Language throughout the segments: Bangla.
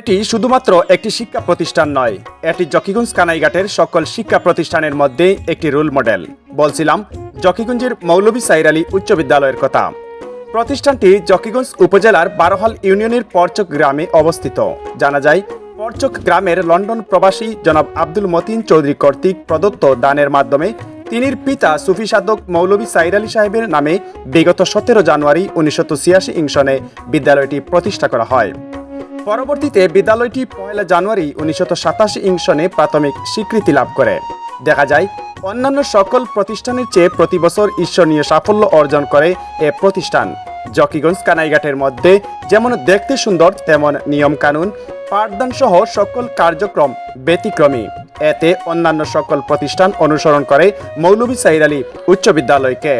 এটি শুধুমাত্র একটি শিক্ষা প্রতিষ্ঠান নয়, এটি জকিগঞ্জ কানাইঘাটের সকল শিক্ষা প্রতিষ্ঠানের মধ্যে একটি রোল মডেল। বলছিলাম জকিগঞ্জের মৌলভী সাইর আলী উচ্চ বিদ্যালয়ের কথা। প্রতিষ্ঠানটি জকিগঞ্জ উপজেলার বারোহাল ইউনিয়নের পরচক গ্রামে অবস্থিত। জানা যায়, পরচক গ্রামের লন্ডন প্রবাসী জনাব আব্দুল মতিন চৌধুরী কর্তৃক প্রদত্ত দানের মাধ্যমে তিনির পিতা সুফি সাধক মৌলভী সাইর আলী সাহেবের নামে বিগত 17 জানুয়ারি 1986 সনে বিদ্যালয়টি প্রতিষ্ঠা করা হয়। পরবর্তীতে বিদ্যালয়টি 1 জানুয়ারি 1987 সনে প্রাথমিক স্বীকৃতি লাভ করে। দেখা যায়, অন্যান্য সকল প্রতিষ্ঠানের চেয়ে প্রতি বছর ঈর্ষণীয় সাফল্য অর্জন করে এ প্রতিষ্ঠান। জকিগঞ্জ কানাইঘাটের মধ্যে যেমন দেখতে সুন্দর, তেমন নিয়মকানুন, পাঠদান সহ সকল কার্যক্রম ব্যতিক্রমী। এতে অন্যান্য সকল প্রতিষ্ঠান অনুসরণ করে মৌলভী সাইর আলী উচ্চ বিদ্যালয়কে।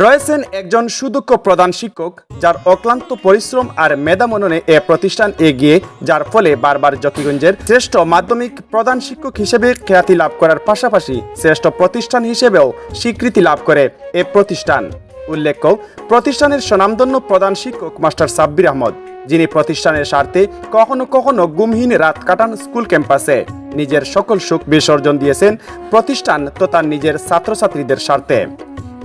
রয়েছেন একজন সুদক্ষ প্রধান শিক্ষক, যার অক্লান্ত পরিশ্রম আর মেধামননে এ প্রতিষ্ঠান এগিয়ে, যার ফলে বারবার জকিগঞ্জের শ্রেষ্ঠ মাধ্যমিক প্রধান শিক্ষক হিসেবে খ্যাতি লাভ করার পাশাপাশি শ্রেষ্ঠ প্রতিষ্ঠান হিসেবেও স্বীকৃতি লাভ করে এ প্রতিষ্ঠান। উল্লেখ্য, প্রতিষ্ঠানের স্বনামধন্য প্রধান শিক্ষক মাস্টার সাব্বির আহমদ, যিনি প্রতিষ্ঠানের স্বার্থে কখনো কখনো গুমহীন রাত কাটান স্কুল ক্যাম্পাসে। নিজের সকল সুখ বিসর্জন দিয়েছেন প্রতিষ্ঠান তথা নিজের ছাত্রছাত্রীদের স্বার্থে।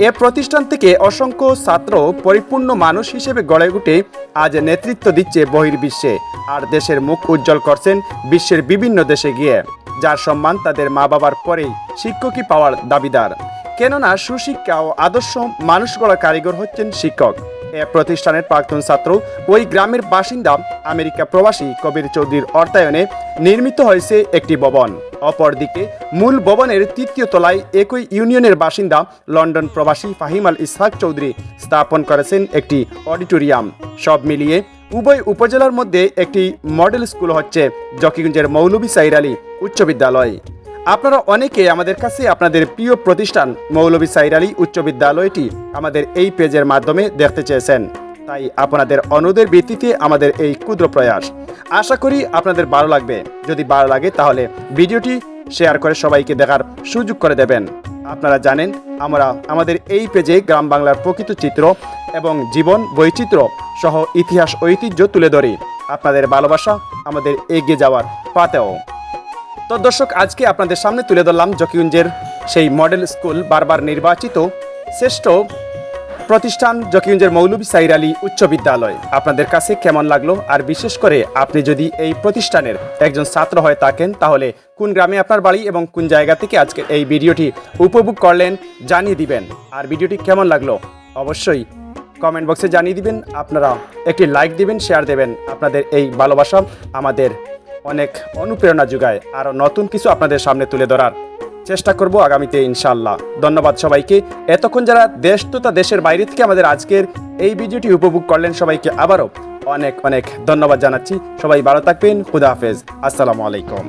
এ প্রতিষ্ঠান থেকে অসংখ্য ছাত্র পরিপূর্ণ মানুষ হিসেবে গড়ে উঠে আজ নেতৃত্ব দিচ্ছে বহির্বিশ্বে, আর দেশের মুখ উজ্জ্বল করছেন বিশ্বের বিভিন্ন দেশে গিয়ে, যার সম্মান তাদের মা বাবার পরেই শিক্ষকই পাওয়ার দাবিদার। কেননা সুশিক্ষা ও আদর্শ মানুষ গড়া কারিগর হচ্ছেন শিক্ষক। এ প্রতিষ্ঠানের প্রাক্তন ছাত্র ওই গ্রামের বাসিন্দা আমেরিকা প্রবাসী কবির চৌধুরীর অর্থায়নে নির্মিত হয়েছে একটি ভবন। অপরদিকে মূল ভবনের 3য় তলায় একই ইউনিয়নের বাসিন্দা লন্ডন প্রবাসী ফাহিম আল ইসহাক চৌধুরী স্থাপন করেছেন একটি অডিটোরিয়াম। সব মিলিয়ে উভয় উপজেলার মধ্যে একটি মডেল স্কুল হচ্ছে জকিগঞ্জের মৌলভী সাইর আলী উচ্চ বিদ্যালয়। আপনারা অনেকে আমাদের কাছে আপনাদের প্রিয় প্রতিষ্ঠান মৌলভী সাইর আলী উচ্চ বিদ্যালয়টি আমাদের এই পেজের মাধ্যমে দেখতে চেয়েছেন, তাই আপনাদের অনুরোধের ভিত্তিতে আমাদের এই ক্ষুদ্র প্রয়াস। আশা করি আপনাদের ভালো লাগবে। যদি ভালো লাগে তাহলে ভিডিওটি শেয়ার করে সবাইকে দেখার সুযোগ করে দেবেন। আপনারা জানেন, আমরা আমাদের এই পেজে গ্রাম বাংলার প্রকৃত চিত্র এবং জীবন বৈচিত্র্য সহ ইতিহাস ঐতিহ্য তুলে ধরি। আপনাদের ভালোবাসা আমাদের এগিয়ে যাওয়ার পাতেও। তো দর্শক, আজকে আপনাদের সামনে তুলে ধরলাম জকিগঞ্জের সেই মডেল স্কুল, বারবার নির্বাচিত শ্রেষ্ঠ প্রতিষ্ঠান জকিগঞ্জের মৌলভী সাইর আলী উচ্চ বিদ্যালয়। আপনাদের কাছে কেমন লাগলো? আর বিশেষ করে আপনি যদি এই প্রতিষ্ঠানের একজন ছাত্র হয়ে থাকেন, তাহলে কোন গ্রামে আপনার বাড়ি এবং কোন জায়গা থেকে আজকে এই ভিডিওটি উপভোগ করলেন জানিয়ে দিবেন। আর ভিডিওটি কেমন লাগলো অবশ্যই কমেন্ট বক্সে জানিয়ে দিবেন। আপনারা একটি লাইক দিবেন, শেয়ার দেবেন। আপনাদের এই ভালোবাসা আমাদের অনেক অনুপ্রেরণা যোগায়। আরও নতুন কিছু আপনাদের সামনে তুলে ধরার চেষ্টা করব আগামীতে ইনশাআল্লাহ। ধন্যবাদ সবাইকে। এতক্ষণ যারা দেশ তথা দেশের বাইরে থেকে আমাদের আজকের এই ভিডিওটি উপভোগ করলেন, সবাইকে আবারও অনেক অনেক ধন্যবাদ জানাচ্ছি। সবাই ভালো থাকবেন। খুদা হাফেজ। আসসালামু আলাইকুম।